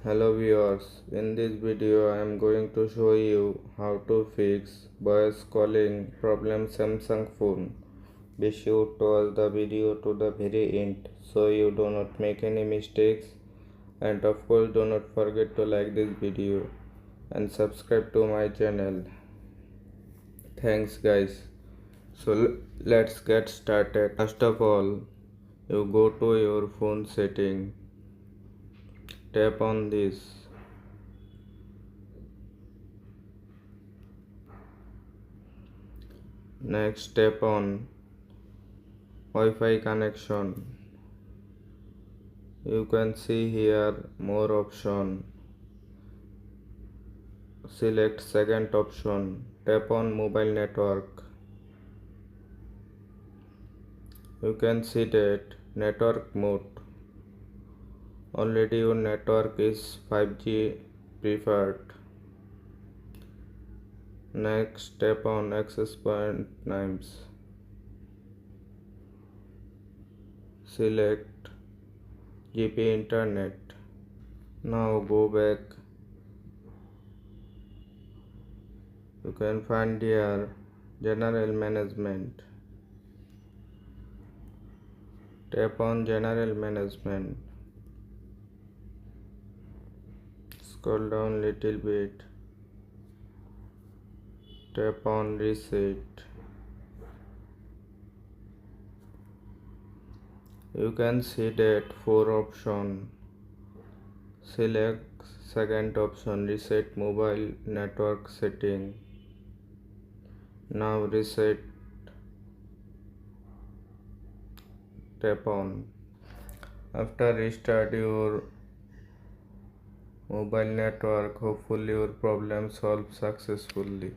Hello viewers, in this video I am going to show you how to fix voice calling problem Samsung phone. Be sure to watch the video to the very end so you do not make any mistakes, and of course do not forget to like this video and subscribe to my channel. Thanks guys. So let's get started. First of all, you go to your phone setting, tap on this. Next, tap on Wi-Fi connection. You can see here more option. Select second option. Tap on mobile network. You can see that network mode. Already your network is 5G preferred. Next, tap on access point names. Select GP internet. Now go back. You can find here general management. Tap on general management. Scroll down little bit. Tap on reset. You can see that 4 option. Select second option, reset mobile network setting. Now reset. Tap on. After restart your mobile network, hopefully your problem solved successfully.